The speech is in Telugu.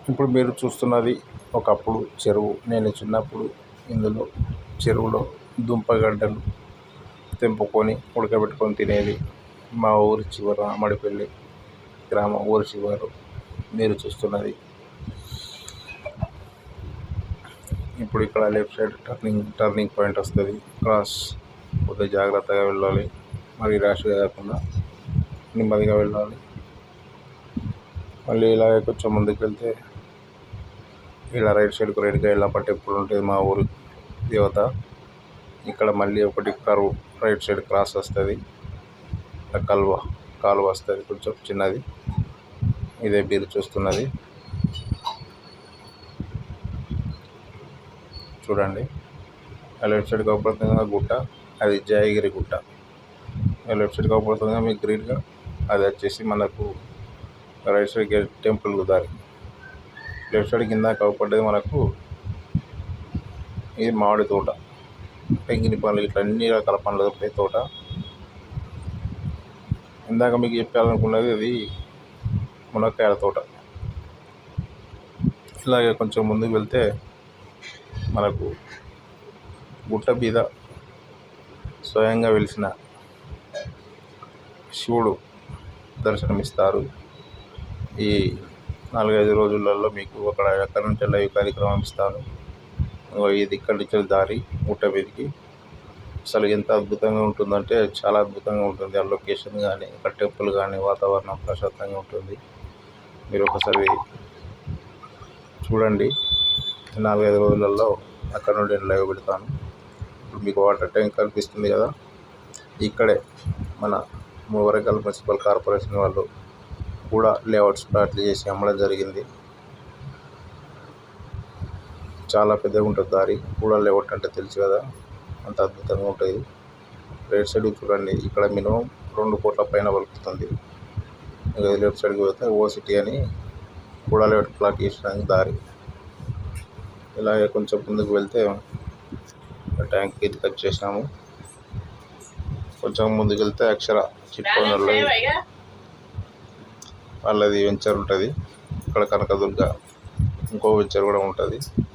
ఇప్పుడు మీరు చూస్తున్నది ఒకప్పుడు చెరువు. నేను చిన్నప్పుడు ఇందులో చెరువులో దుంపగడ్డలు తెంపుకొని ఉడకబెట్టుకొని తినేది. మా ఊరి చివర అమ్మడిపల్లి గ్రామం ఊరి చివర మీరు చూస్తున్నది. ఇప్పుడు ఇక్కడ లెఫ్ట్ సైడ్ టర్నింగ్ పాయింట్ వస్తుంది. క్రాస్ కొద్దిగా జాగ్రత్తగా వెళ్ళాలి, మరి ర్యాష్గా కాకుండా నెమ్మదిగా వెళ్ళాలి. మళ్ళీ ఇలాగే కొంచెం ముందుకు వెళ్తే ఇలా రైట్ సైడ్కి రేణుకాయలమ్మ టెంపుల్ ఉంటుంది, మా ఊరు దేవత. ఇక్కడ మళ్ళీ ఒకటి కరువు రైట్ సైడ్ క్రాస్ వస్తుంది, కాలువ వస్తుంది కొంచెం చిన్నది. ఇదే మీరు చూస్తున్నది. చూడండి, లెఫ్ట్ సైడ్ కనపడుతుంది గుట్ట, అది జయగిరి గుట్ట. లెఫ్ట్ సైడ్ కనపడుతుంది మీకు గ్రీన్గా, అది వచ్చేసి మనకు రైట్ సైడ్ టెంపుల్ దారి. లెఫ్ట్ సైడ్ కింద కనపడ్డది మనకు ఇది మామిడి తోట, టెంగిని పండ్లు ఇట్లా అన్ని రకాల పండ్లు దొరుకుతాయి తోట. ఇందాక మీకు చెప్పాలనుకున్నది అది మునక్కాయల తోట. ఇలాగే కొంచెం ముందుకు వెళ్తే మనకు గుట్ట మీద స్వయంగా వెలిసిన శివుడు దర్శనమిస్తారు. ఈ 4-5 రోజులలో మీకు అక్కడ నుంచి లైవ్ కార్యక్రమం ఇస్తాను. ఇది ఇక్కడి నుంచి దారి గుట్ట మీదకి. అసలు ఎంత అద్భుతంగా ఉంటుందంటే చాలా అద్భుతంగా ఉంటుంది. ఆ లొకేషన్ కానీ, అక్కడ టెంపుల్ కానీ, వాతావరణం ప్రశాంతంగా ఉంటుంది. మీరు ఒకసారి చూడండి. 4-5 రోజులలో అక్కడ నుండి నేను లైవ్ పెడతాను. ఇప్పుడు మీకు వాటర్ ట్యాంక్ కనిపిస్తుంది కదా, ఇక్కడే మన వరంగల్ మున్సిపల్ కార్పొరేషన్ వాళ్ళు కూడా లేఅవుట్స్ ప్లాట్లు చేసి అమ్మడం జరిగింది. చాలా పెద్దగా ఉంటుంది దారి. కూడా లేఅవుట్ అంటే తెలుసు కదా, అంత అద్భుతంగా ఉంటుంది. రైట్ సైడ్ చూడండి, ఇక్కడ మినిమం 2 కోట్ల పైన పలుకుతుంది. లెఫ్ట్ సైడ్కి పోతే ఓసిటీ అని కూడా లేఅవుట్ ప్లాట్ చేసడానికి దారి. ఇలాగే కొంచెం ముందుకు వెళ్తే ట్యాంక్ ఇది కట్ చేసినాము. కొంచెం ముందుకు వెళ్తే అక్షర చిట్కోనలో వాళ్ళది వెంచర్ ఉంటుంది. ఇక్కడ కనకదుర్గ ఇంకో వెంచర్ కూడా ఉంటుంది.